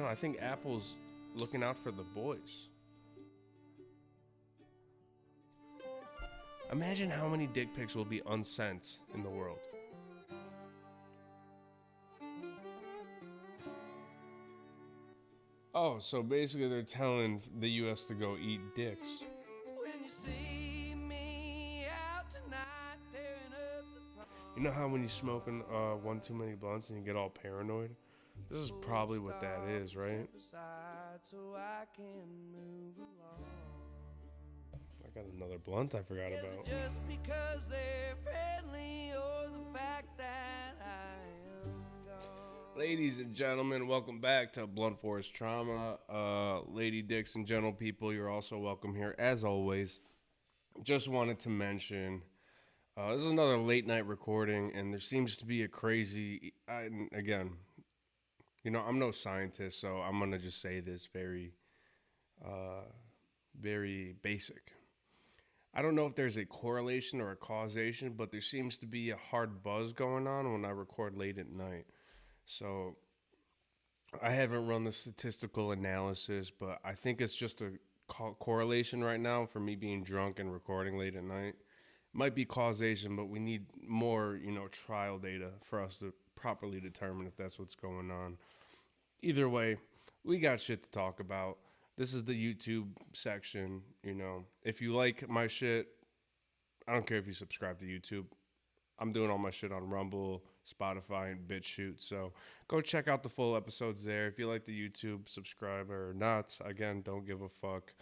know. I think Apple's looking out for the boys. Imagine how many dick pics will be unsent in the world. Oh, so basically they're telling the U.S. to go eat dicks. When you see me out tonight, you know how when you're smoking one too many blunts and you get all paranoid? This is probably what that is, right? I got another blunt I forgot about. Just because they're friendly or the fact that I am gone. Ladies and gentlemen, welcome back to Blunt Force Trauma. Lady dicks and gentle people, you're also welcome here as always. Just wanted to mention, this is another late night recording, and there seems to be a crazy, again, you know, I'm no scientist, so I'm going to just say this very basic. I don't know if there's a correlation or a causation, but there seems to be a hard buzz going on when I record late at night. So I haven't run the statistical analysis, but I think it's just a correlation right now for me being drunk and recording late at night. Might be causation, but we need more, trial data for us to properly determine if that's what's going on. Either way, we got shit to talk about. This is the YouTube section, If you like my shit, I don't care if you subscribe to YouTube. I'm doing all my shit on Rumble, Spotify, and BitChute. So go check out the full episodes there. If you like the YouTube, subscribe or not. Again, don't give a fuck.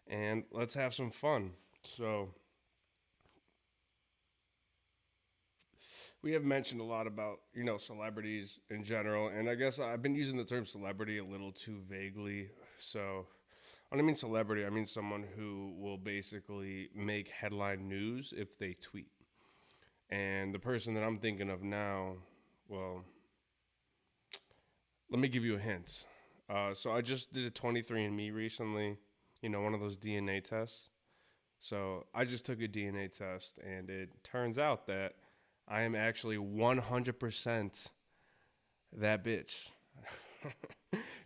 And let's have some fun. So we have mentioned a lot about, celebrities in general. And I guess I've been using the term celebrity a little too vaguely. So when I mean celebrity, I mean someone who will basically make headline news if they tweet. And the person that I'm thinking of now, well, let me give you a hint. So I just did a 23andMe recently, one of those DNA tests. So I just took a DNA test, and it turns out that I am actually 100% that bitch.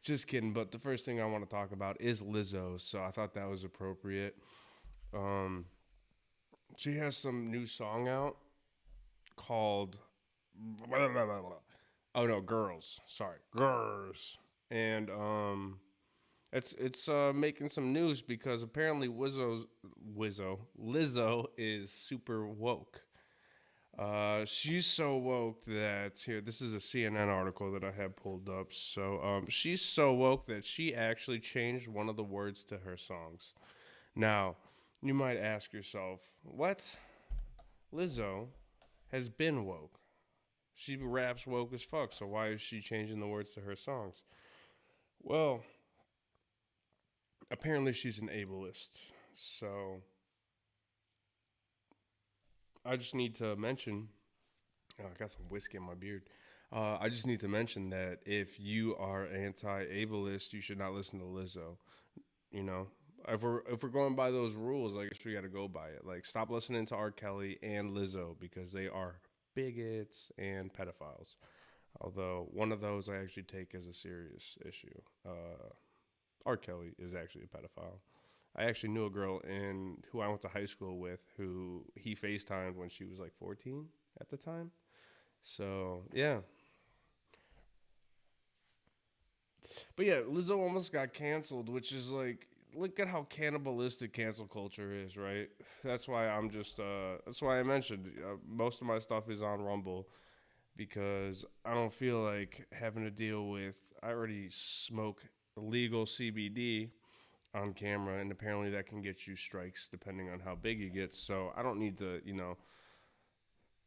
Just kidding, but the first thing I want to talk about is Lizzo, so I thought that was appropriate. She has some new song out called Girls. Sorry, Girls. And it's making some news because apparently Lizzo is super woke. She's so woke that here, this is a CNN article that I have pulled up. So, she's so woke that she actually changed one of the words to her songs. Now, you might ask yourself, what? Lizzo has been woke. She raps woke as fuck, so why is she changing the words to her songs? Well, apparently she's an ableist. So I just need to mention, I got some whiskey in my beard. I just need to mention that if you are anti-ableist, you should not listen to Lizzo. If we're going by those rules, I guess we got to go by it. Like, stop listening to R. Kelly and Lizzo because they are bigots and pedophiles. Although one of those I actually take as a serious issue. R. Kelly is actually a pedophile. I actually knew a girl who I went to high school with who he FaceTimed when she was like 14 at the time. So, yeah. But yeah, Lizzo almost got canceled, which is like, look at how cannibalistic cancel culture is, right? That's why that's why I mentioned most of my stuff is on Rumble because I don't feel like having to deal with, I already smoke illegal CBD on camera, and apparently that can get you strikes depending on how big it gets. So I don't need to,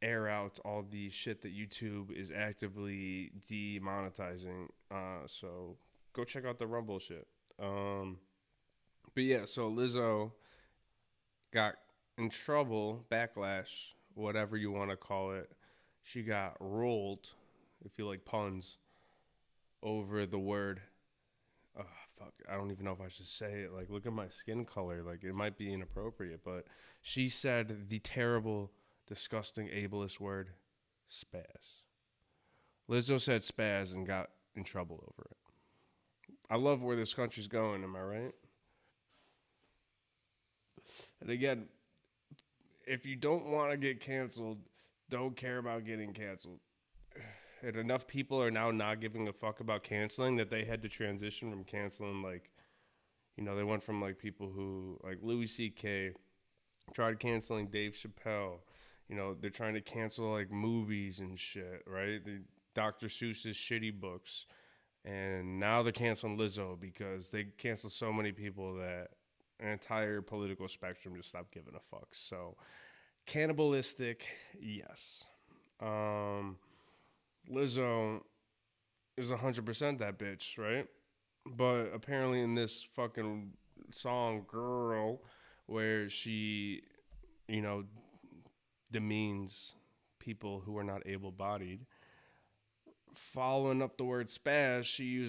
air out all the shit that YouTube is actively demonetizing. So go check out the Rumble shit. But yeah, so Lizzo got in trouble, backlash, whatever you want to call it. She got rolled, if you like puns, over the word. Oh, fuck, I don't even know if I should say it. Like, look at my skin color. Like, it might be inappropriate, but she said the terrible, disgusting, ableist word, spaz. Lizzo said spaz and got in trouble over it. I love where this country's going. Am I right? And again, if you don't want to get canceled, don't care about getting canceled. And enough people are now not giving a fuck about canceling that they had to transition from canceling, like, they went from like people who like Louis C.K. tried canceling Dave Chappelle. They're trying to cancel like movies and shit, right? Dr. Seuss's shitty books. And now they're canceling Lizzo because they canceled so many people that an entire political spectrum just stopped giving a fuck. So, cannibalistic, yes. Lizzo is 100% that bitch, right? But apparently in this fucking song, Girl, where she, you know, demeans people who are not able-bodied, following up the word spaz, she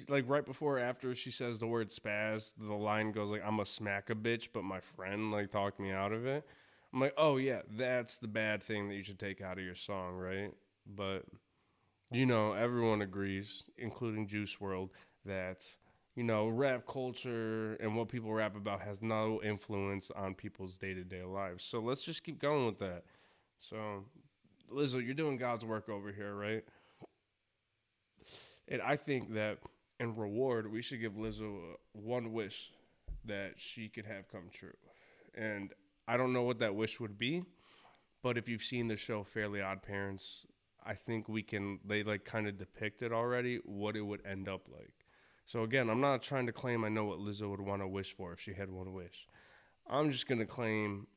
like right before or after she says the word spaz, the line goes like, I'm a smack a bitch, but my friend like talked me out of it. I'm like, oh yeah, that's the bad thing that you should take out of your song, right? But everyone agrees, including Juice World, that rap culture and what people rap about has no influence on people's day-to-day lives. So let's just keep going with that. So Lizzo, you're doing God's work over here, right? And I think that in reward, we should give Lizzo one wish that she could have come true. And I don't know what that wish would be, but if you've seen the show Fairly Odd Parents, I think they like kind of depict it already, what it would end up like. So again, I'm not trying to claim I know what Lizzo would want to wish for if she had one wish. I'm just going to claim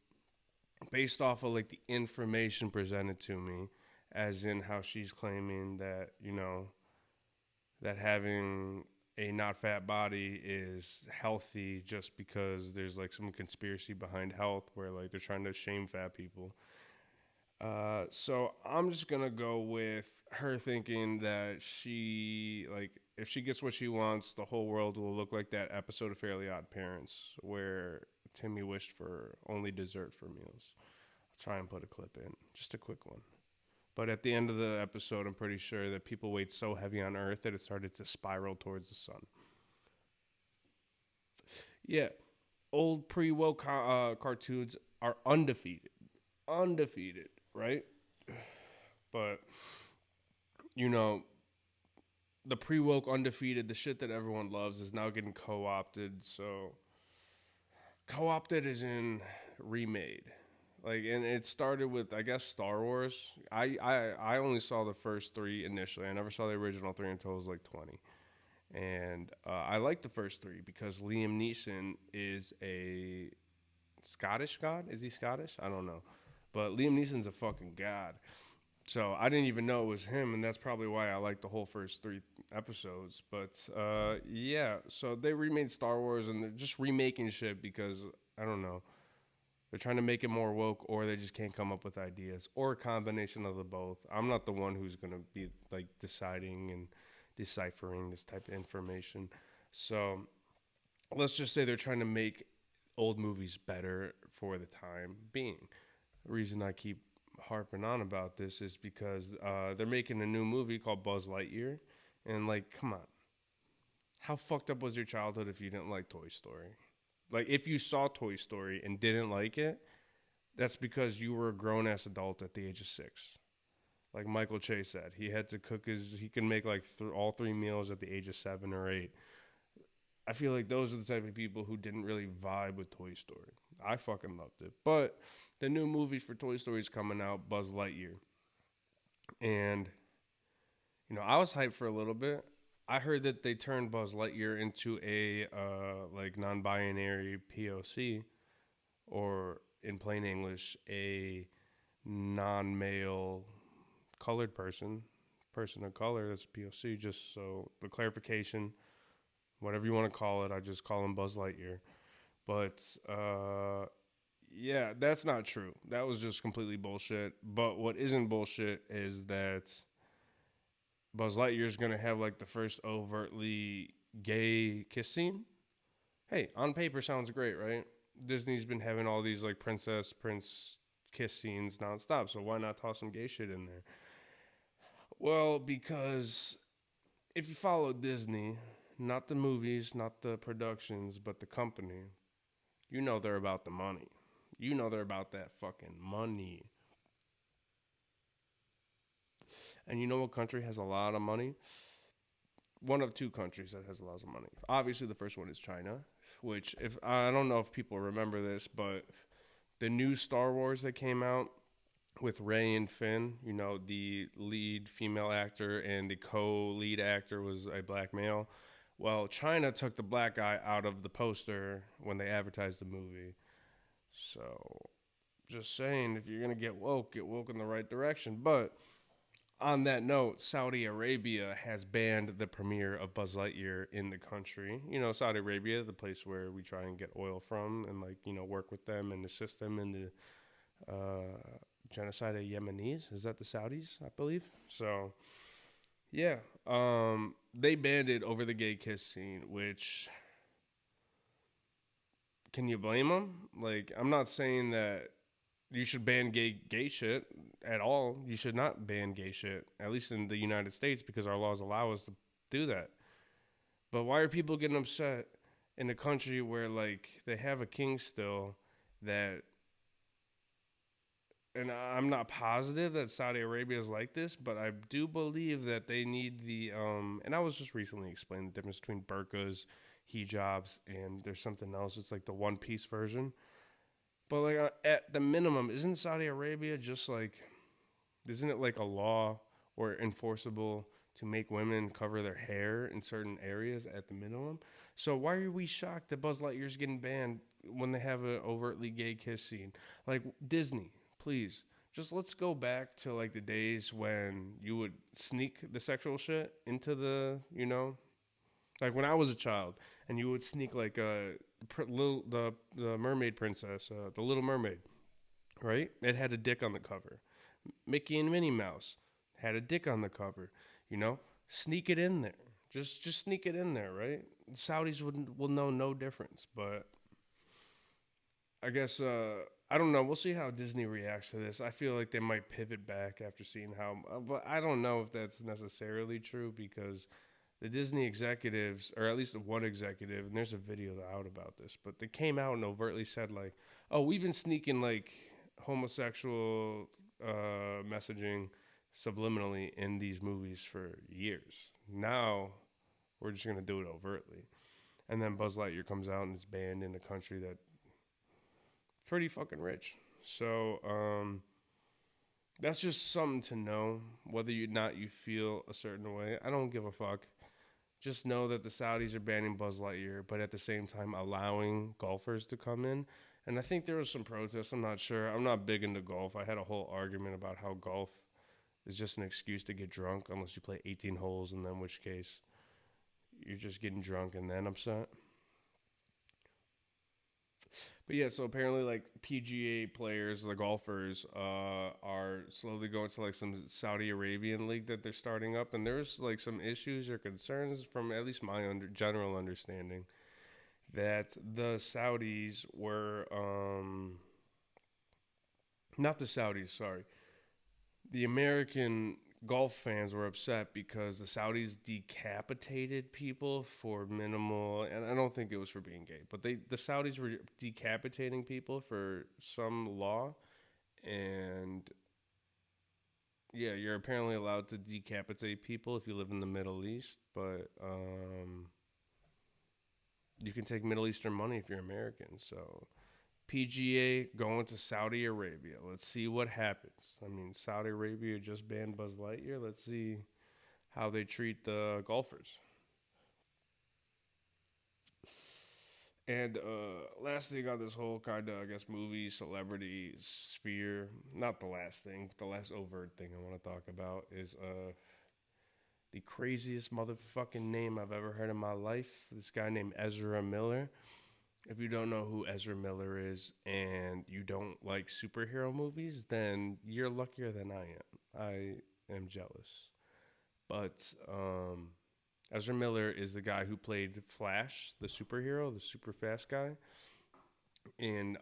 based off of like the information presented to me, as in how she's claiming that that having a not fat body is healthy just because there's like some conspiracy behind health where like they're trying to shame fat people. So I'm just gonna go with her thinking that she like if she gets what she wants, the whole world will look like that episode of Fairly Odd Parents where Timmy wished for only dessert for meals. I'll try and put a clip in, just a quick one. But at the end of the episode, I'm pretty sure that people weighed so heavy on Earth that it started to spiral towards the sun. Yeah, old pre-woke cartoons are undefeated, right? But the pre-woke undefeated, the shit that everyone loves, is now getting co-opted. So co-opted is in remade. Like, and it started with, I guess, Star Wars. I only saw the first three initially. I never saw the original three until I was like 20. And I like the first three because Liam Neeson is a Scottish god. Is he Scottish? I don't know. But Liam Neeson's a fucking god. So I didn't even know it was him, and that's probably why I liked the whole first three episodes. But yeah, so they remade Star Wars, and they're just remaking shit because, I don't know, they're trying to make it more woke, or they just can't come up with ideas, or a combination of the both. I'm not the one who's going to be like deciding and deciphering this type of information. So let's just say they're trying to make old movies better for the time being. The reason I keep harping on about this is because they're making a new movie called Buzz Lightyear. And like, come on. How fucked up was your childhood if you didn't like Toy Story? Like, if you saw Toy Story and didn't like it, that's because you were a grown-ass adult at the age of 6. Like Michael Che said, he had to he can make like all 3 meals at the age of 7 or 8. I feel like those are the type of people who didn't really vibe with Toy Story. I fucking loved it. But the new movie for Toy Story is coming out, Buzz Lightyear. And, I was hyped for a little bit. I heard that they turned Buzz Lightyear into a like non-binary POC, or in plain English, a non-male colored person of color. That's POC. Just so the clarification, whatever you want to call it, I just call him Buzz Lightyear. But yeah, that's not true. That was just completely bullshit. But what isn't bullshit is that Buzz Lightyear is going to have like the first overtly gay kiss scene. Hey, on paper sounds great, right? Disney's been having all these like prince kiss scenes nonstop, so why not toss some gay shit in there? Well, because if you follow Disney, Not the movies, not the productions, but the company. You know they're about the money. You know they're about that fucking money. And you know what country has a lot of money? One of two countries that has lots of money. Obviously, the first one is China, which if I don't know if people remember this, but the new Star Wars that came out with Rey and Finn, you know, the lead female actor and the co-lead actor was a black male. Well, China took the black guy out of the poster when they advertised the movie. So, just saying, if you're gonna get woke in the right direction. But on that note, Saudi Arabia has banned the premiere of Buzz Lightyear in the country. You know, Saudi Arabia, the place where we try and get oil from and, like, you know, work with them and assist them in the genocide of Yemenis. Is that the Saudis, I believe? So, yeah. They banned it over the gay kiss scene, which, can you blame them? Like, I'm not saying that you should ban gay shit at all. You should not ban gay shit, at least in the United States, because our laws allow us to do that. But why are people getting upset in a country where, like, they have a king still that, and I'm not positive that Saudi Arabia is like this, but I do believe that they need and I was just recently explaining the difference between burqas, hijabs, and there's something else. It's like the One Piece version. But, like, at the minimum, isn't Saudi Arabia just like, isn't it like a law or enforceable to make women cover their hair in certain areas at the minimum? So why are we shocked that Buzz Lightyear's getting banned when they have an overtly gay kiss scene? Like, Disney, please, just let's go back to, like, the days when you would sneak the sexual shit into the, you know, like when I was a child, and you would sneak like the mermaid princess, the Little Mermaid, right? It had a dick on the cover. Mickey and Minnie Mouse had a dick on the cover. You know, sneak it in there. Just sneak it in there, right? Saudis will know no difference, but I guess I don't know. We'll see how Disney reacts to this. I feel like they might pivot back after seeing how, but I don't know if that's necessarily true because the Disney executives, or at least one executive, and there's a video out about this, but they came out and overtly said, like, "Oh, we've been sneaking like homosexual messaging subliminally in these movies for years. Now we're just gonna do it overtly." And then Buzz Lightyear comes out and is banned in a country that's pretty fucking rich. So that's just something to know. Whether or not you feel a certain way, I don't give a fuck. Just know that the Saudis are banning Buzz Lightyear, but at the same time allowing golfers to come in. And I think there was some protests. I'm not sure. I'm not big into golf. I had a whole argument about how golf is just an excuse to get drunk unless you play 18 holes, and then in which case you're just getting drunk and then upset. But yeah, so apparently, like, PGA players, the golfers, are slowly going to like some Saudi Arabian league that they're starting up, and there's like some issues or concerns from at least my general understanding that the Saudis were, not the Saudis, sorry, the American golf fans were upset because the Saudis decapitated people for minimal, and I don't think it was for being gay, but the Saudis were decapitating people for some law, and yeah, you're apparently allowed to decapitate people if you live in the Middle East, but you can take Middle Eastern money if you're American. So PGA going to Saudi Arabia. Let's see what happens. I mean, Saudi Arabia just banned Buzz Lightyear. Let's see how they treat the golfers. And last thing on this whole kind of, I guess, movie celebrity sphere, not the last thing, but the last overt thing I want to talk about is the craziest motherfucking name I've ever heard in my life. This guy named Ezra Miller. If you don't know who Ezra Miller is and you don't like superhero movies, then you're luckier than I am. I am jealous. But Ezra Miller is the guy who played Flash, the superhero, the super fast guy. in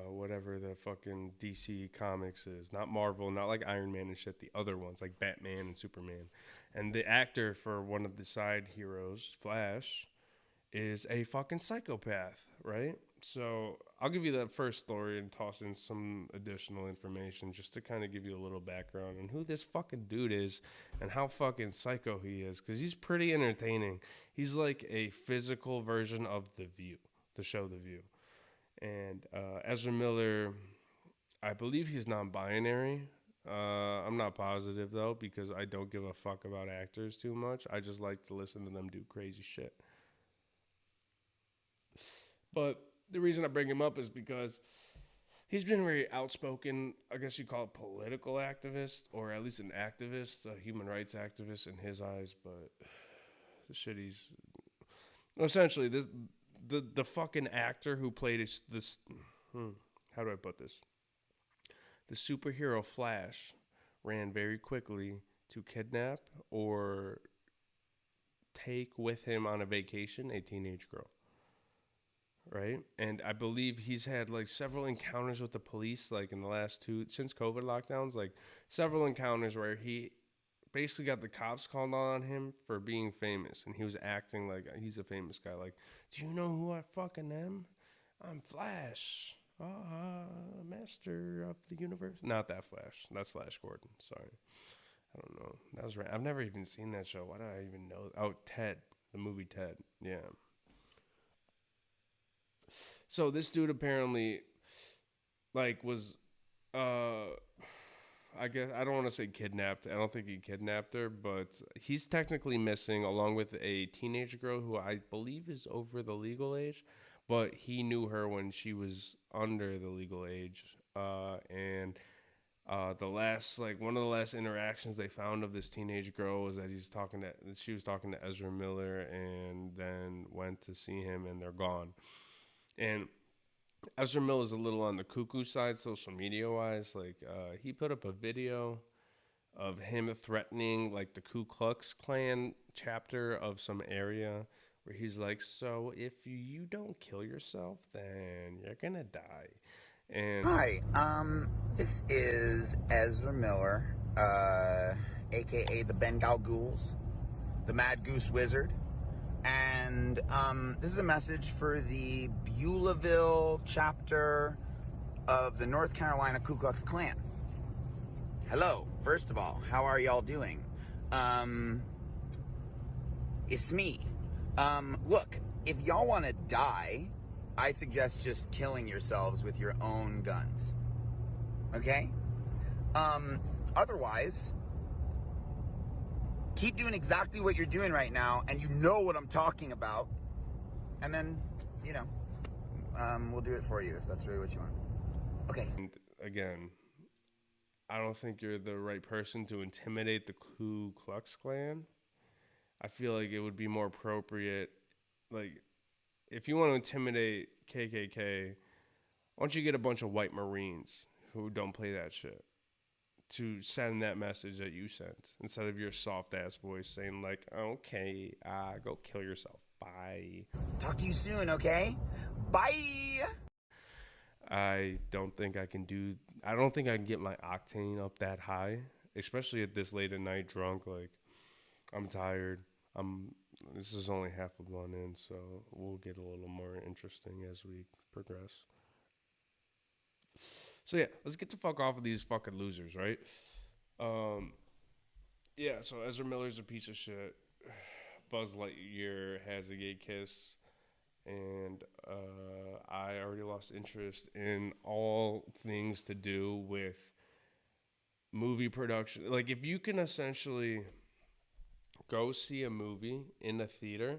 whatever the fucking DC comics is. Not Marvel, not like Iron Man and shit, the other ones like Batman and Superman. And the actor for one of the side heroes, Flash, is a fucking psychopath, right? So I'll give you that first story and toss in some additional information just to kind of give you a little background on who this fucking dude is and how fucking psycho he is, because he's pretty entertaining. He's like a physical version of The View, the show The View. And Ezra Miller, I believe he's non-binary. I'm not positive though because I don't give a fuck about actors too much. I just like to listen to them do crazy shit. But the reason I bring him up is because he's been very outspoken. I guess you call it political activist, or at least an activist, a human rights activist in his eyes. But the shit he's essentially the fucking actor who played this how do I put this? The superhero Flash ran very quickly to kidnap or take with him on a vacation a teenage girl. Right? And I believe he's had like several encounters with the police, like in the last since COVID lockdowns, like several encounters where he basically got the cops called on him for being famous. And he was acting like he's a famous guy. Like, do you know who I fucking am? I'm Flash. Master of the universe. Not that Flash. That's Flash Gordon. Sorry. I don't know. That was right. I've never even seen that show. Why do I even know? Oh, Ted. The movie Ted. Yeah. So this dude apparently like was uh I guess I don't want to say kidnapped. I don't think he kidnapped her, but he's technically missing along with a teenage girl who I believe is over the legal age, but he knew her when she was under the legal age. And the last like one of the last interactions they found of this teenage girl was that she was talking to Ezra Miller and then went to see him and they're gone. And Ezra Miller is a little on the cuckoo side, social media wise. Like, he put up a video of him threatening like the Ku Klux Klan chapter of some area, where he's like, "So if you don't kill yourself, then you're gonna die." And Hi, this is Ezra Miller, aka the Bengal Ghouls, the Mad Goose Wizard, and this is a message for the Beulahville chapter of the North Carolina Ku Klux Klan. Hello, first of all, how are y'all doing? It's me. Look, if y'all want to die, I suggest just killing yourselves with your own guns. Okay? Otherwise, keep doing exactly what you're doing right now, and you know what I'm talking about. And then, we'll do it for you if that's really what you want. Okay. and again, I don't think you're the right person to intimidate the Ku Klux Klan. I feel like it would be more appropriate, like, if you want to intimidate KKK, why don't you get a bunch of white Marines who don't play that shit to send that message that you sent instead of your soft ass voice saying like, "Okay, go kill yourself. Bye." Talk to you soon, okay? Bye! I don't think I can do. I don't think I can get my octane up that high, especially at this late at night, drunk. Like, I'm tired. I'm. This is only half a blunt in, so we'll get a little more interesting as we progress. So yeah, let's get the fuck off of these fucking losers, right? Um, yeah. So Ezra Miller's a piece of shit. Buzz Lightyear has a gay kiss, and I already lost interest in all things to do with movie production. Like, if you can essentially go see a movie in a theater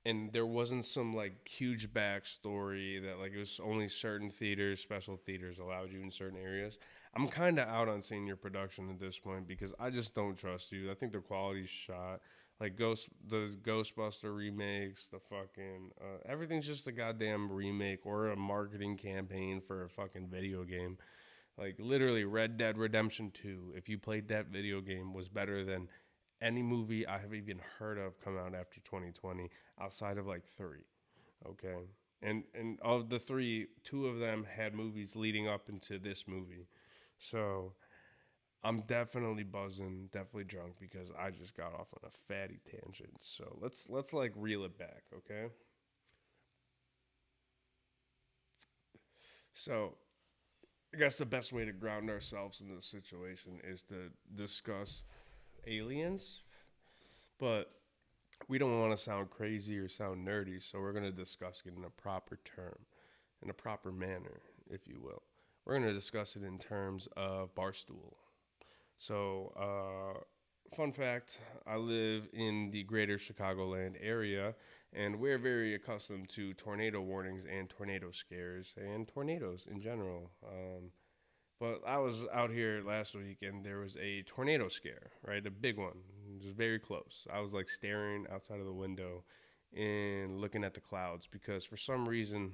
and there wasn't some like huge backstory that like it was only certain theaters, special theaters allowed you in certain areas. I'm kind of out on seeing your production at this point because I just don't trust you. I think the quality's shot. Like the Ghostbuster remakes, the fucking everything's just a goddamn remake or a marketing campaign for a fucking video game. Like literally, Red Dead Redemption 2, if you played that video game, was better than any movie I have even heard of come out after 2020 outside of like three. Okay. And of the three, two of them had movies leading up into this movie. So I'm definitely buzzing, definitely drunk because I just got off on a fatty tangent. So let's like reel it back, okay? So I guess the best way to ground ourselves in this situation is to discuss aliens, but we don't want to sound crazy or sound nerdy, so we're going to discuss it in a proper term, in a proper manner, if you will. We're going to discuss it in terms of Barstool. So, fun fact, I live in the greater Chicagoland area, and we're very accustomed to tornado warnings and tornado scares and tornadoes in general. But I was out here last week and there was a tornado scare, right? A big one. It was very close. I was like staring outside of the window and looking at the clouds because for some reason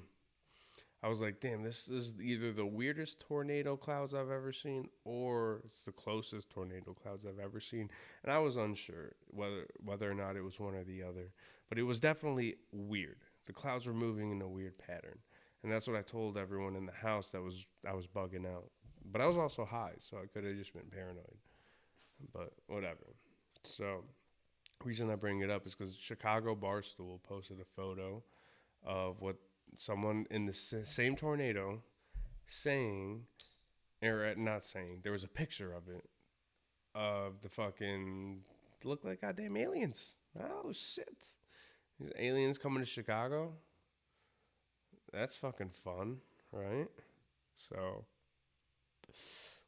I was like, damn, this is either the weirdest tornado clouds I've ever seen or it's the closest tornado clouds I've ever seen. And I was unsure whether or not it was one or the other. But it was definitely weird. The clouds were moving in a weird pattern. And that's what I told everyone in the house that I was bugging out. But I was also high, so I could have just been paranoid. But whatever. So, reason I bring it up is because Chicago Barstool posted a photo of what someone in the same tornado saying, or not saying, there was a picture of it, of the fucking, look like goddamn aliens. Oh, shit. These aliens coming to Chicago? That's fucking fun, right? So,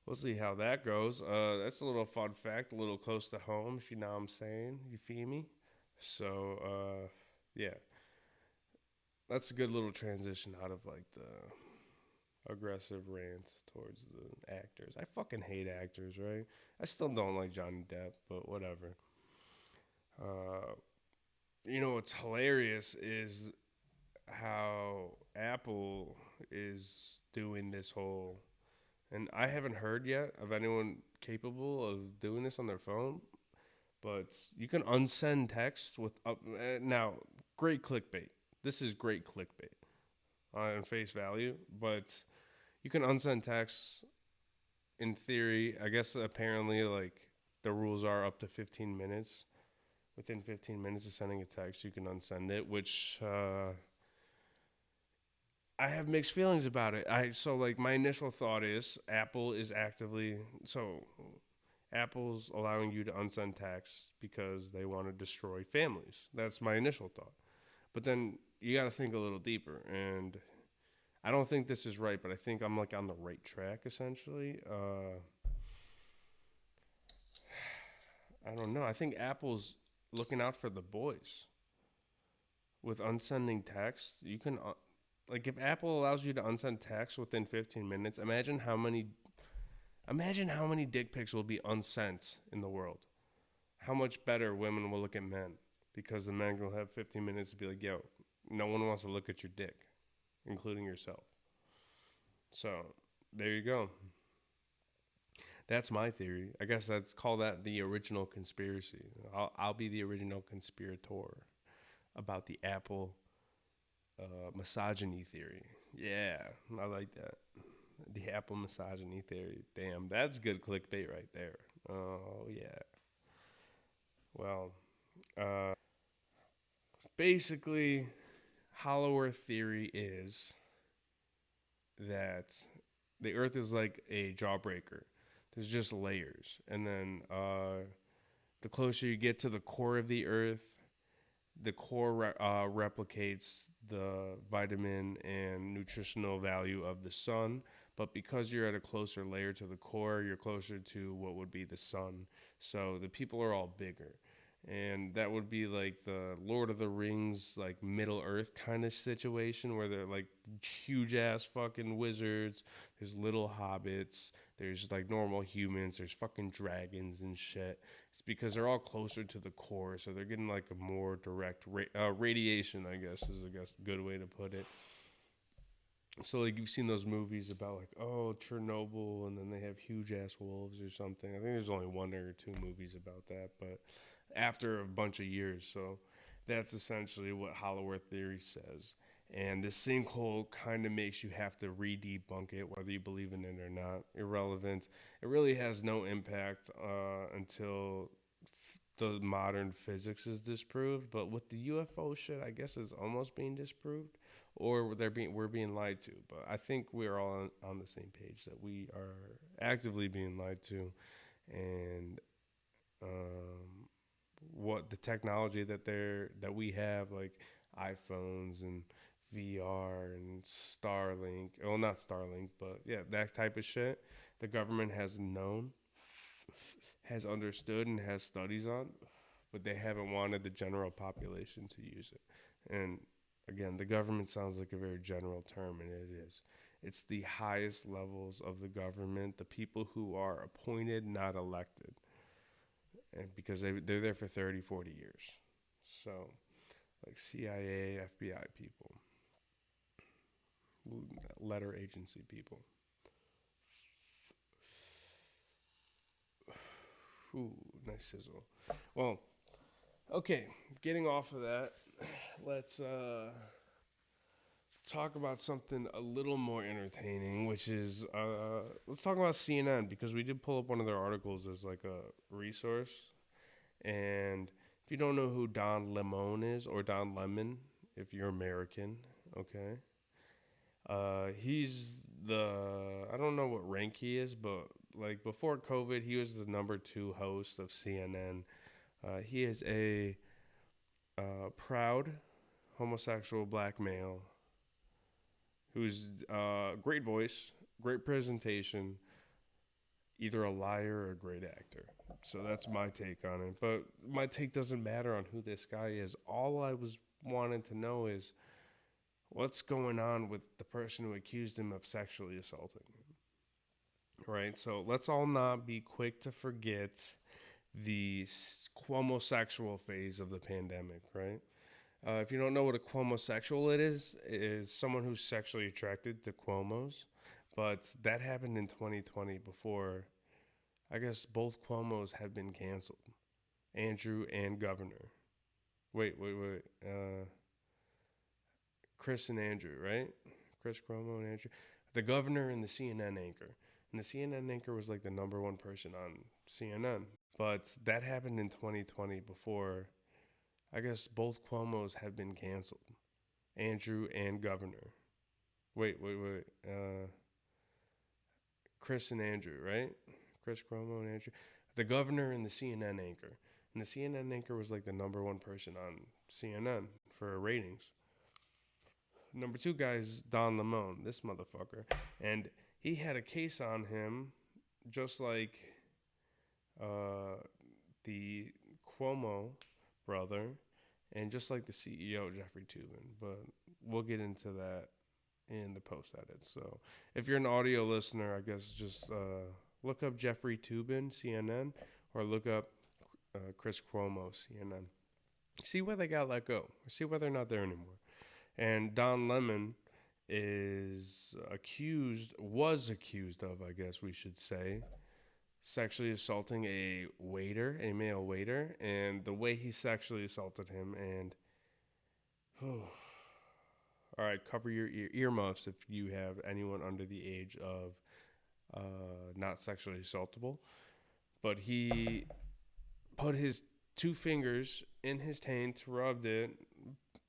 we'll see how that goes. That's a little fun fact, a little close to home, if you know what I'm saying. You feel me? So, yeah. That's a good little transition out of like the aggressive rant towards the actors. I fucking hate actors, right? I still don't like Johnny Depp, but whatever. Uh, you know what's hilarious is how Apple is doing this whole, and I haven't heard yet of anyone capable of doing this on their phone, but you can unsend text with now great clickbait. This is great clickbait on face value, but you can unsend text in theory. I guess apparently like the rules are up to 15 minutes. Within 15 minutes of sending a text, you can unsend it, which I have mixed feelings about it. So like my initial thought is Apple's allowing you to unsend texts because they want to destroy families. That's my initial thought. But then you got to think a little deeper, and I don't think this is right, but I think I'm like on the right track essentially. I don't know. I think Apple's looking out for the boys with unsending text. You can like if Apple allows you to unsend text within 15 minutes, imagine how many dick pics will be unsent in the world. How much better women will look at men because the men will have 15 minutes to be like, yo, no one wants to look at your dick, including yourself. So there you go. That's my theory. I guess that's call that the original conspiracy. I'll be the original conspirator about the Apple misogyny theory. Yeah, I like that. The Apple misogyny theory. Damn, that's good clickbait right there. Oh yeah. Well, basically, Hollow Earth theory is that the Earth is like a jawbreaker. There's just layers, and then the closer you get to the core of the Earth, the core replicates the vitamin and nutritional value of the sun. But because you're at a closer layer to the core, you're closer to what would be the sun. So the people are all bigger. And that would be like the Lord of the Rings, like Middle Earth kind of situation where they're like huge ass fucking wizards. There's little hobbits. There's like normal humans. There's fucking dragons and shit. It's because they're all closer to the core, so they're getting like a more direct radiation, I guess is a good way to put it. So like you've seen those movies about like Chernobyl, and then they have huge ass wolves or something. I think there's only one or two movies about that, but after a bunch of years, so that's essentially what Hollow Earth theory says. And this sinkhole kind of makes you have to re-debunk it, whether you believe in it or not. Irrelevant. It really has no impact until the modern physics is disproved. But with the UFO shit, I guess it's almost being disproved, or we're being lied to. But I think we're all on the same page that we are actively being lied to, and what the technology that we have, like iPhones and VR and Starlink. Well, not Starlink, but yeah, that type of shit. The government has known, has understood, and has studies on, but they haven't wanted the general population to use it. And again, the government sounds like a very general term, and it is. It's the highest levels of the government, the people who are appointed, not elected, and because they're there for 30, 40 years. So, like CIA, FBI people, letter agency people. Ooh, nice sizzle. Well, okay, getting off of that, let's talk about something a little more entertaining, which is let's talk about CNN, because we did pull up one of their articles as like a resource. And if you don't know who Don Lemon is, or Don Lemon, if you're American, okay, he's I don't know what rank he is, but like before COVID, he was the number 2 host of CNN. He is a proud homosexual black male who's great voice, great presentation, either a liar or a great actor. So that's my take on it. But my take doesn't matter on who this guy is. All I was wanting to know is what's going on with the person who accused him of sexually assaulting him. Right? So let's all not be quick to forget the quomosexual phase of the pandemic, right? If you don't know what a quomosexual it is someone who's sexually attracted to Cuomos. But that happened in 2020 before, I guess, both Cuomos have been canceled. Andrew and Governor. Wait. Chris and Andrew, right? Chris Cuomo and Andrew. The governor and the CNN anchor. And the CNN anchor was like the number 1 person on CNN. But that happened in 2020 before, I guess, both Cuomos have been canceled. Andrew and Governor. Wait. Chris and Andrew, right? Chris Cuomo and Andrew. The governor and the CNN anchor. And the CNN anchor was like the number 1 person on CNN for ratings. Number 2 guy is Don Lemon, this motherfucker. And he had a case on him just like the Cuomo brother and just like the CEO, Jeffrey Toobin. But we'll get into that in the post edit. So if you're an audio listener, I guess just look up Jeffrey Toobin, CNN, or look up Chris Cuomo, CNN. See where they got let go. See why they're not there anymore. And Don Lemon was accused of, I guess we should say, sexually assaulting a male waiter, and the way he sexually assaulted him. And all right, cover your earmuffs if you have anyone under the age of not sexually assaultable. But he put his 2 fingers in his taint, rubbed it,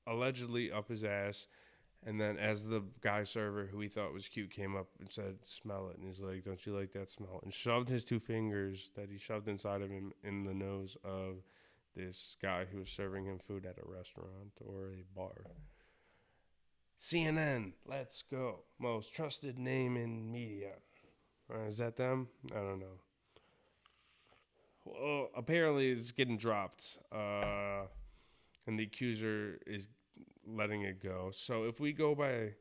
allegedly up his ass, and then as the guy server, who he thought was cute, came up and said, "Smell it," and he's like, "Don't you like that smell?" And shoved his 2 fingers that he shoved inside of him in the nose of this guy who was serving him food at a restaurant or a bar. CNN, let's go. Most trusted name in media. Is that them? I don't know. Well, apparently it's getting dropped, and the accuser is letting it go. So if we go by,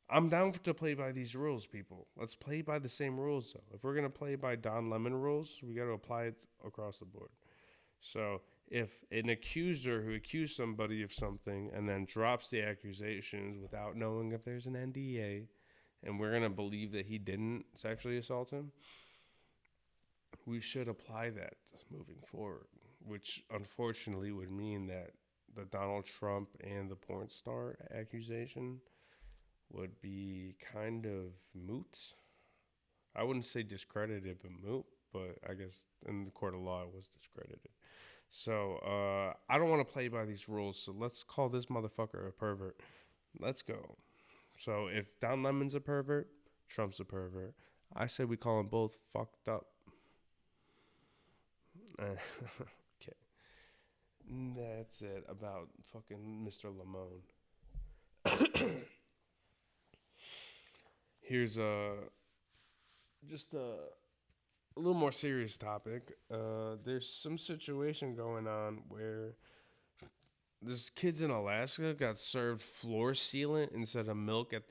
I'm down to play by these rules, people. Let's play by the same rules, though. If we're gonna play by Don Lemon rules, we got to apply it across the board. So if an accuser who accused somebody of something and then drops the accusations without knowing if there's an NDA, and we're gonna believe that he didn't sexually assault him, we should apply that moving forward, which unfortunately would mean that the Donald Trump and the porn star accusation would be kind of moot. I wouldn't say discredited, but moot. But I guess in the court of law, it was discredited. So I don't want to play by these rules. So let's call this motherfucker a pervert. Let's go. So if Don Lemon's a pervert, Trump's a pervert. I say we call them both fucked up. Okay. That's it about fucking Mr. Lamone. Here's just a little more serious topic. There's some situation going on where this kids in Alaska got served floor sealant instead of milk at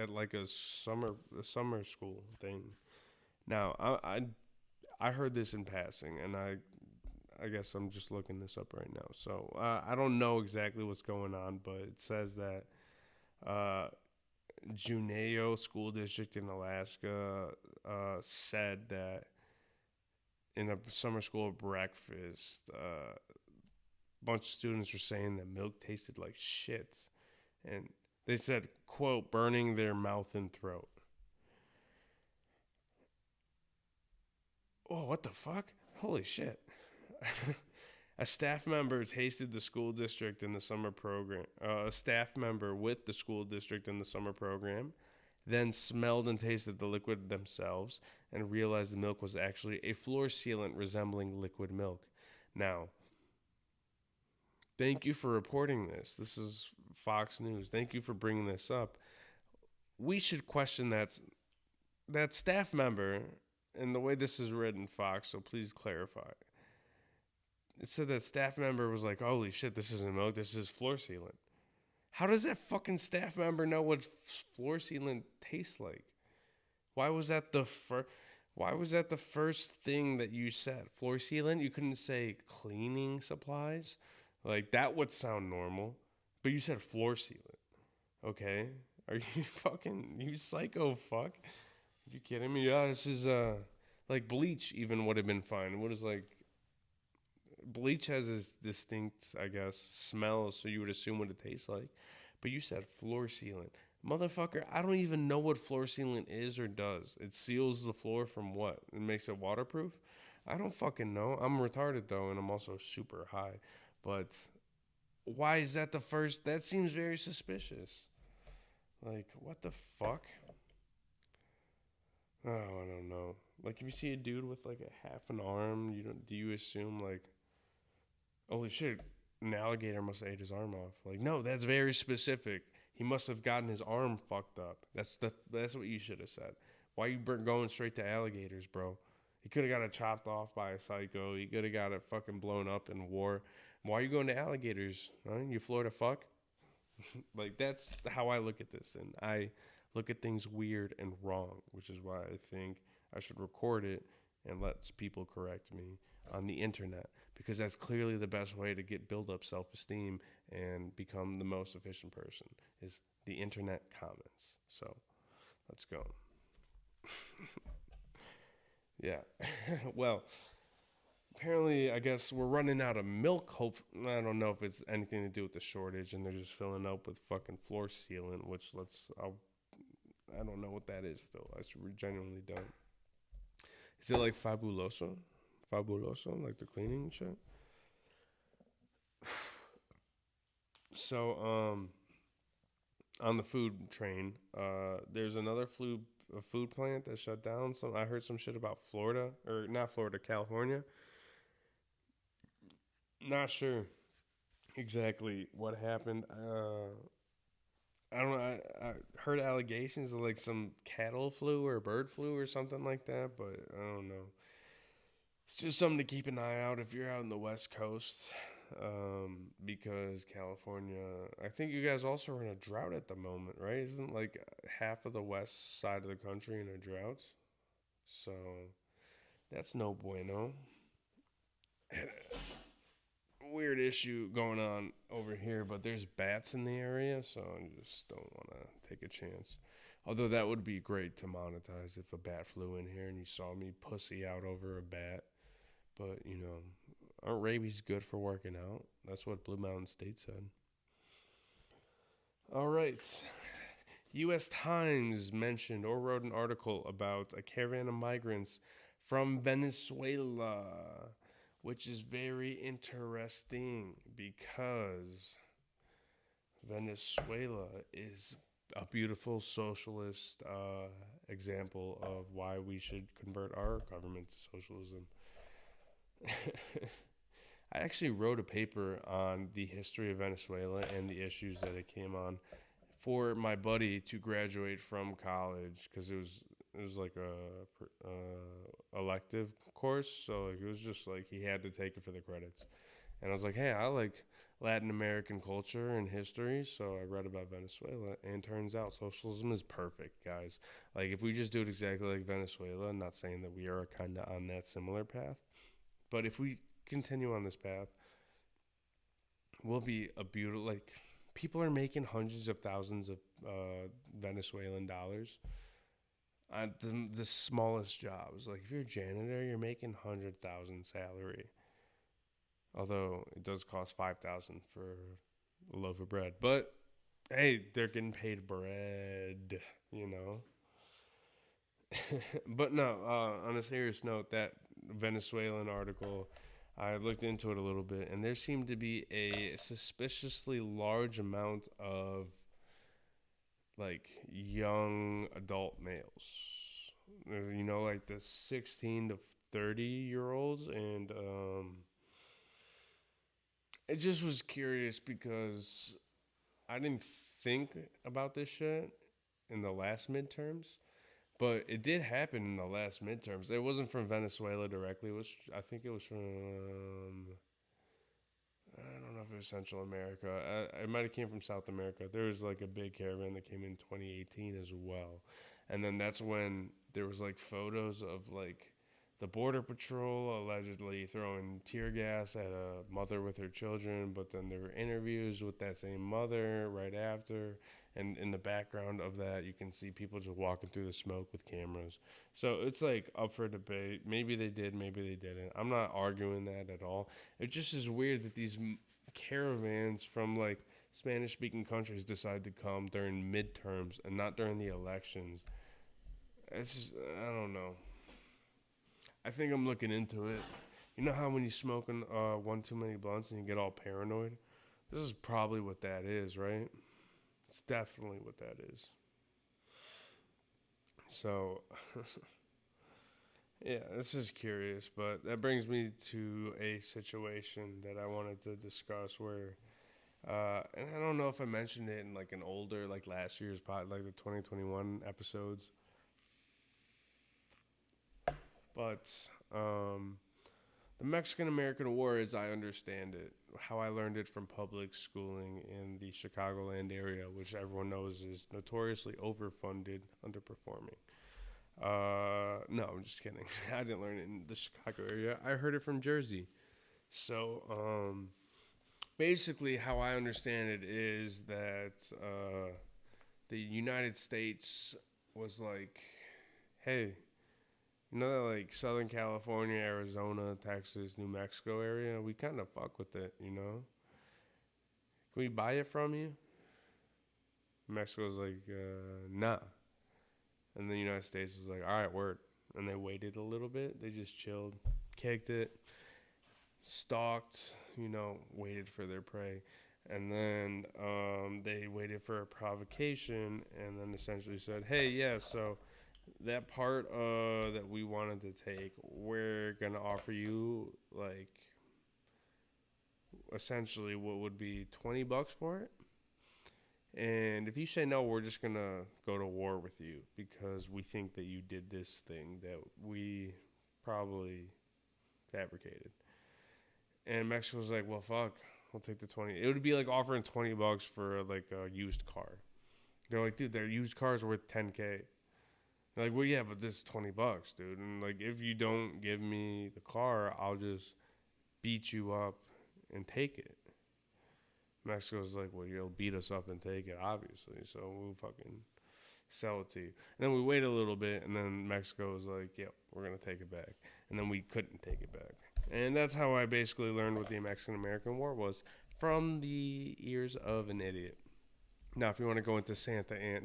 like a summer school thing. Now I heard this in passing, and I guess I'm just looking this up right now. So I don't know exactly what's going on, but it says that Juneau School District in Alaska said that in a summer school breakfast, a bunch of students were saying that milk tasted like shit. And they said, quote, burning their mouth and throat. Oh, what the fuck? Holy shit. A staff member tasted the school district in the summer program. A staff member with the school district in the summer program then smelled and tasted the liquid themselves and realized the milk was actually a floor sealant resembling liquid milk. Now, thank you for reporting this. This is Fox News. Thank you for bringing this up. We should question that staff member and the way this is written, Fox, so please clarify. It said that staff member was like, holy shit, this isn't milk, this is floor sealant. How does that fucking staff member know what floor sealant tastes like? Why was that the first thing that you said? Floor sealant? You couldn't say cleaning supplies? Like, that would sound normal. But you said floor sealant. Okay? Are you you psycho fuck? Are you kidding me? Yeah, this is, like, bleach even would have been fine. What is, like, bleach has this distinct, I guess, smell, so you would assume what it tastes like. But you said floor sealant. Motherfucker, I don't even know what floor sealant is or does. It seals the floor from what? It makes it waterproof? I don't fucking know. I'm retarded, though, and I'm also super high. But why is that the first? That seems very suspicious. Like, what the fuck? Oh, I don't know. Like, if you see a dude with, like, a half an arm, do you assume, like, holy shit, an alligator must have ate his arm off? Like, no, that's very specific. He must have gotten his arm fucked up. That's what you should have said. Why you going straight to alligators, bro? He could have got it chopped off by a psycho. He could have got it fucking blown up in war. Why are you going to alligators? Huh? You Florida fuck? Like, that's how I look at this. And I look at things weird and wrong, which is why I think I should record it and let people correct me on the internet, because that's clearly the best way to build up self-esteem and become the most efficient person is the internet comments. So let's go. Yeah. Well, apparently, I guess we're running out of milk. I don't know if it's anything to do with the shortage and they're just filling up with fucking floor sealant, which I don't know what that is though. I genuinely don't. Is it like Fabuloso? Fabuloso, like the cleaning shit? So, on the food train, there's another food plant that shut down. So I heard some shit about Florida, or not Florida, California. Not sure exactly what happened. I don't know. I heard allegations of like some cattle flu or bird flu or something like that, but I don't know. It's just something to keep an eye out if you're out in the West Coast, because California, I think you guys also are in a drought at the moment, right? Isn't like half of the west side of the country in a drought? So that's no bueno. Weird issue going on over here, but there's bats in the area, so I just don't want to take a chance. Although that would be great to monetize if a bat flew in here and you saw me pussy out over a bat. But, Aren't rabies good for working out? That's what Blue Mountain State said. All right. U.S. Times mentioned or wrote an article about a caravan of migrants from Venezuela, which is very interesting because Venezuela is a beautiful socialist example of why we should convert our government to socialism. I actually wrote a paper on the history of Venezuela and the issues that it came on for my buddy to graduate from college because it was like a elective course, so like, it was just like he had to take it for the credits. And I was like, hey, I like Latin American culture and history, so I read about Venezuela, and turns out socialism is perfect, guys. Like, if we just do it exactly like Venezuela, I'm not saying that we are kind of on that similar path, but if we continue on this path, we'll be a beautiful, like, people are making hundreds of thousands of Venezuelan dollars at the smallest jobs. Like, if you're a janitor, you're making 100,000 salary. Although it does cost 5,000 for a loaf of bread, but hey, they're getting paid bread, you know. But no, on a serious note, that Venezuelan article, I looked into it a little bit, and there seemed to be a suspiciously large amount of like young adult males. You know, like the 16 to 30-year olds, and it just was curious because I didn't think about this shit in the last midterms, but it did happen in the last midterms. It wasn't from Venezuela directly. It was, I think it was from, I don't know if it was Central America. It might have came from South America. There was like a big caravan that came in 2018 as well, and then that's when there was like photos of like the border patrol allegedly throwing tear gas at a mother with her children, but then there were interviews with that same mother right after, and in the background of that you can see people just walking through the smoke with cameras. So it's like up for debate. Maybe they did, maybe they didn't. I'm not arguing that at all. It just is weird that these caravans from like Spanish speaking countries decide to come during midterms and not during the elections. It's just, I don't know. I think I'm looking into it. You know how when you smoke one too many blunts and you get all paranoid? This is probably what that is, right? It's definitely what that is. So, yeah, this is curious, but that brings me to a situation that I wanted to discuss where, and I don't know if I mentioned it in like an older, like last year's pod, like the 2021 episodes, but the Mexican American War, as I understand it, how I learned it from public schooling in the Chicagoland area, which everyone knows is notoriously overfunded, underperforming. No, I'm just kidding. I didn't learn it in the Chicago area. I heard it from Jersey. So, basically, how I understand it is that the United States was like, hey, you know that like Southern California, Arizona, Texas, New Mexico area, we kind of fuck with it, you know? Can we buy it from you? Mexico's like, nah. And the United States was like, all right, word. And they waited a little bit. They just chilled, kicked it, stalked, you know, waited for their prey. And then they waited for a provocation and then essentially said, hey, yeah, so that part that we wanted to take, we're going to offer you, like, essentially what would be $20 for it. And if you say no, we're just going to go to war with you because we think that you did this thing that we probably fabricated. And Mexico's like, well, fuck, we'll take the 20. It would be like offering $20 for like a used car. They're like, dude, their used cars are worth $10K. They're like, well, yeah, but this is $20, dude. And like, if you don't give me the car, I'll just beat you up and take it. Mexico's like, well, you'll beat us up and take it, obviously. So we'll fucking sell it to you. And then we wait a little bit, and then Mexico was like, yeah, We're going to take it back. And then we couldn't take it back. And that's how I basically learned what the Mexican-American War was, from the ears of an idiot. Now, if you want to go into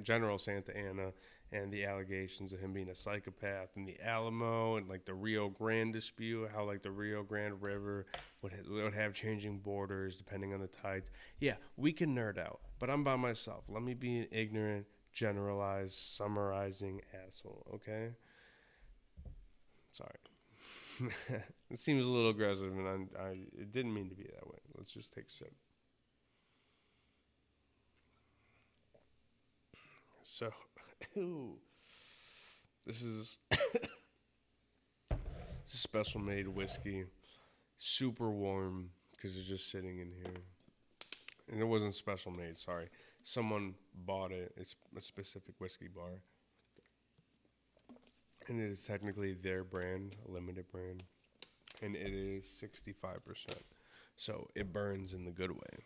General Santa Anna and the allegations of him being a psychopath, and the Alamo, and like the Rio Grande dispute, how like the Rio Grande River would have changing borders depending on the tides. Yeah, we can nerd out, but I'm by myself. Let me be an ignorant, generalized, summarizing asshole, okay? Sorry. It seems a little aggressive, and I it didn't mean to be that way. Let's just take a sip. So, this is special made whiskey, super warm because it's just sitting in here, and it wasn't special made. Sorry, someone bought it. It's a specific whiskey bar, and it is technically their brand, a limited brand, and it is 65%. So it burns in the good way.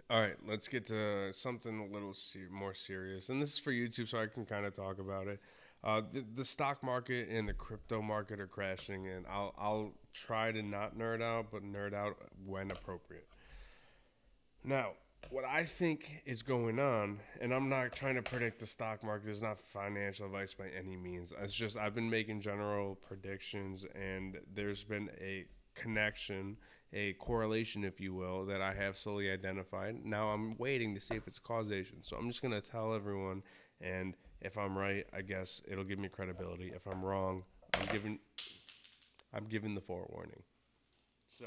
All right, let's get to something a little more serious. And this is for YouTube, so I can kind of talk about it. The stock market and the crypto market are crashing, and I'll try to not nerd out, but nerd out when appropriate. Now, what I think is going on, and I'm not trying to predict the stock market. There's not financial advice by any means. It's just I've been making general predictions, and there's been a connection, a correlation, if you will, that I have slowly identified. Now I'm waiting to see if it's causation. So I'm just going to tell everyone, and if I'm right, I guess it'll give me credibility. If I'm wrong, I'm giving the forewarning. So,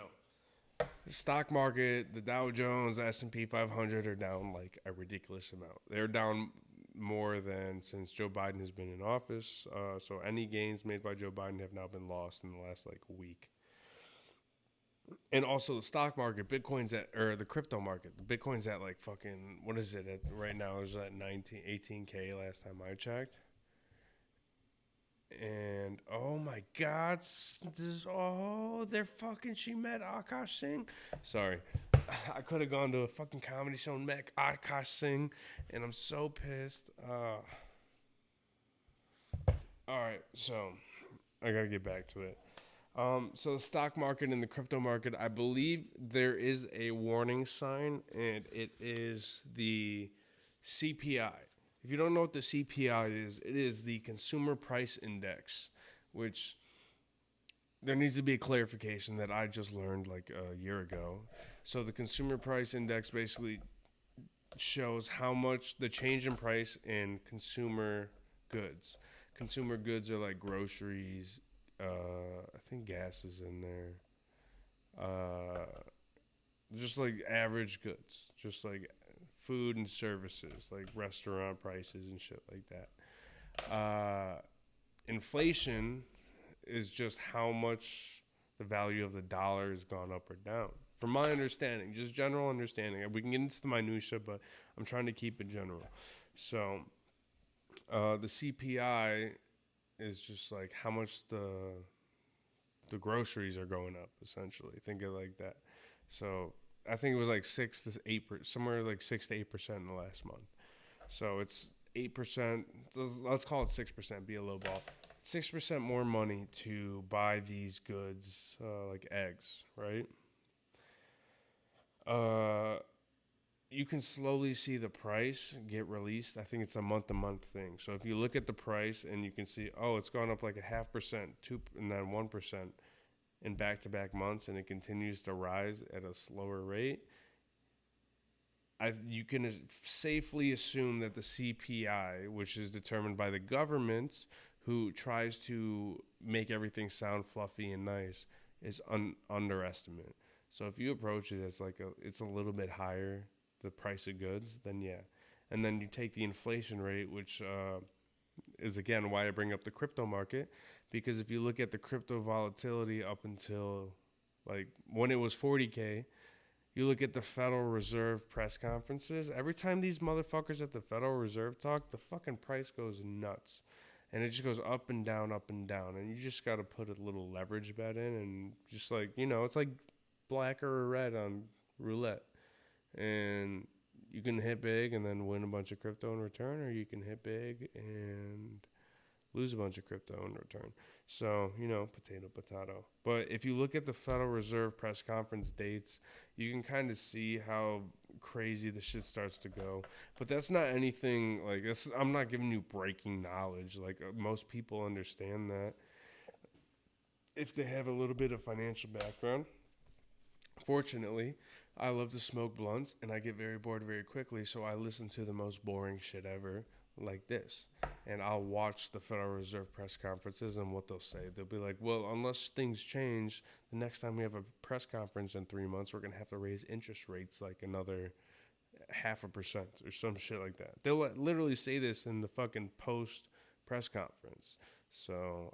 the stock market, the Dow Jones, S&P 500 are down like a ridiculous amount. They're down more than since Joe Biden has been in office. So any gains made by Joe Biden have now been lost in the last like week. And also the stock market, the crypto market, the Bitcoin's at like fucking, what is it at right now? It's at 18K last time I checked. And oh my God, she met Akash Singh. Sorry, I could have gone to a fucking comedy show and met Akash Singh, and I'm so pissed. All right, so I gotta get back to it. So the stock market and the crypto market, I believe there is a warning sign, and it is the CPI. If you don't know what the CPI is, it is the Consumer Price Index, which there needs to be a clarification that I just learned like a year ago. So the Consumer Price Index basically shows how much the change in price in consumer goods. Consumer goods are like groceries, I think gas is in there. Just like average goods, just like food and services, like restaurant prices and shit like that. Inflation is just how much the value of the dollar has gone up or down. From my understanding, just general understanding. We can get into the minutia, but I'm trying to keep it general. So the CPI is just like how much the groceries are going up, essentially. Think of it like that. So I think it was like 6 to 8%, somewhere like 6 to 8% in the last month. So it's 8%. Let's call it 6%. Be a low ball. 6% more money to buy these goods, like eggs, right? You can slowly see the price get released. I think it's a month-to-month thing. So if you look at the price and you can see, oh, it's gone up like 0.5%, 2, and then 1% in back-to-back months, and it continues to rise at a slower rate, you can safely assume that the CPI, which is determined by the government, who tries to make everything sound fluffy and nice, is underestimate. So if you approach it as like it's a little bit higher, the price of goods, then yeah. And then you take the inflation rate, which is again why I bring up the crypto market, because if you look at the crypto volatility up until like when it was 40K, you look at the Federal Reserve press conferences, every time these motherfuckers at the Federal Reserve talk, the fucking price goes nuts. And it just goes up and down, and you just got to put a little leverage bet in, and just like, it's like black or red on roulette. And you can hit big and then win a bunch of crypto in return, or you can hit big and lose a bunch of crypto in return. So, potato, potato. But if you look at the Federal Reserve press conference dates, you can kind of see how crazy the shit starts to go. But that's not anything like this. I'm not giving you breaking knowledge. Like most people understand that if they have a little bit of financial background. Fortunately, I love to smoke blunts and I get very bored very quickly, so I listen to the most boring shit ever, like this. And I'll watch the Federal Reserve press conferences and what they'll say. They'll be like, well, unless things change, the next time we have a press conference in 3 months, we're going to have to raise interest rates like another 0.5% or some shit like that. They'll literally say this in the fucking post press conference. So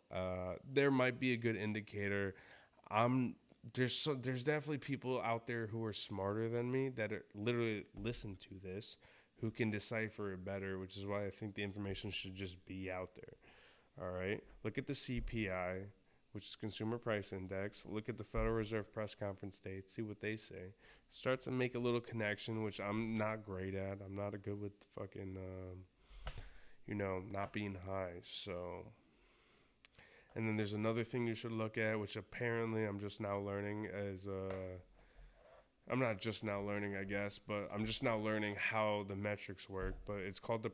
there might be a good indicator. There's definitely people out there who are smarter than me that literally listen to this, who can decipher it better, which is why I think the information should just be out there. All right, look at the CPI, which is Consumer Price Index. Look at the Federal Reserve press conference dates. See what they say. Start to make a little connection, which I'm not great at. I'm not good with fucking, not being high. So. And then there's another thing you should look at, which apparently I'm just now learning I'm not just now learning, I guess, but I'm just now learning how the metrics work. But it's called the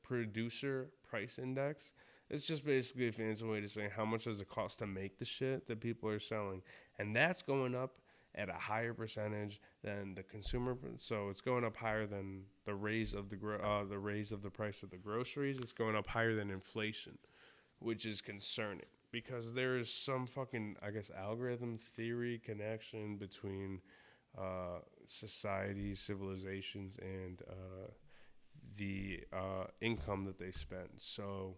Producer Price Index. It's just basically a fancy way to say how much does it cost to make the shit that people are selling. And that's going up at a higher percentage than the consumer. So it's going up higher than the raise of the price of the groceries. It's going up higher than inflation, which is concerning because there is some fucking, I guess, algorithm theory connection between society, civilizations, and the income that they spend. So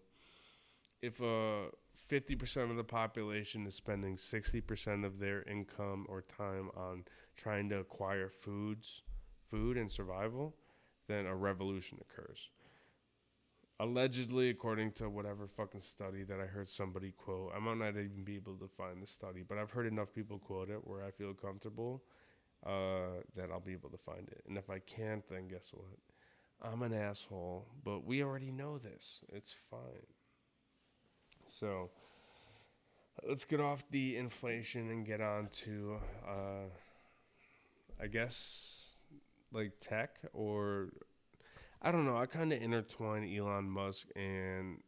if 50% of the population is spending 60% of their income or time on trying to acquire food and survival, then a revolution occurs. Allegedly, according to whatever fucking study that I heard somebody quote, I might not even be able to find the study, but I've heard enough people quote it where I feel comfortable that I'll be able to find it. And if I can't, then guess what? I'm an asshole, but we already know this. It's fine. So let's get off the inflation and get on to, I guess, like tech or... I don't know. I kind of intertwine Elon Musk and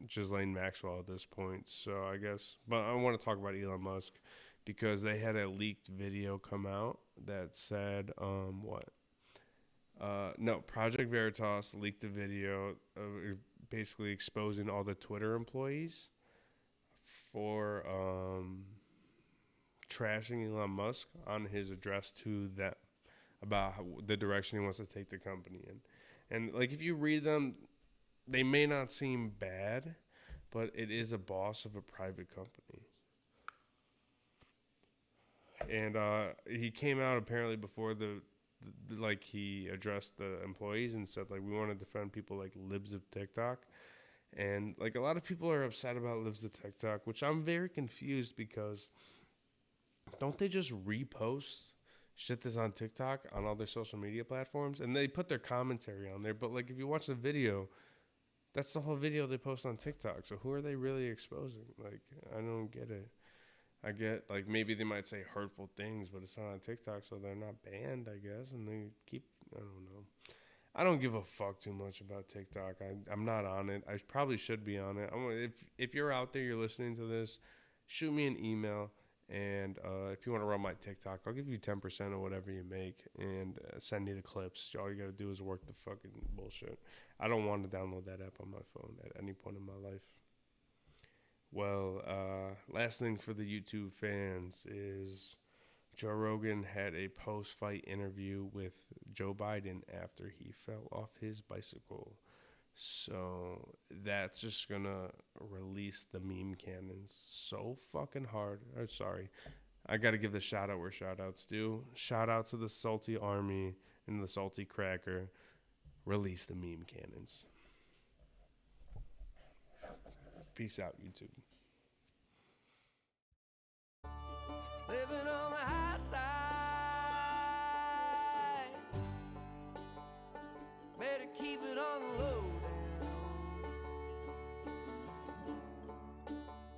Ghislaine Maxwell at this point. So I guess, but I want to talk about Elon Musk because they had a leaked video come out that said, Project Veritas leaked a video basically exposing all the Twitter employees for trashing Elon Musk on his address to them about the direction he wants to take the company in. And, like, if you read them, they may not seem bad, but it is a boss of a private company. And he came out apparently before he addressed the employees and said, like, we want to defend people like libs of TikTok. And, like, a lot of people are upset about libs of TikTok, which I'm very confused because don't they just repost shit that's on TikTok on all their social media platforms, and they put their commentary on there? But like, if you watch the video, that's the whole video they post on TikTok. So who are they really exposing? Like, I don't get it. I get, like, maybe they might say hurtful things, but it's not on TikTok, so they're not banned, I guess, and they keep, I don't know. I don't give a fuck too much about TikTok. I'm not on it. I probably should be on it. If you're out there, you're listening to this, shoot me an email. And if you want to run my TikTok, I'll give you 10% of whatever you make and send me the clips. All you got to do is work the fucking bullshit. I don't want to download that app on my phone at any point in my life. Well, last thing for the YouTube fans is Joe Rogan had a post-fight interview with Joe Biden after he fell off his bicycle. So that's just gonna release the meme cannons so fucking hard. I'm sorry. I gotta give the shout out where shout outs due. Shout out to the Salty Army and the Salty Cracker. Release the meme cannons. Peace out, YouTube.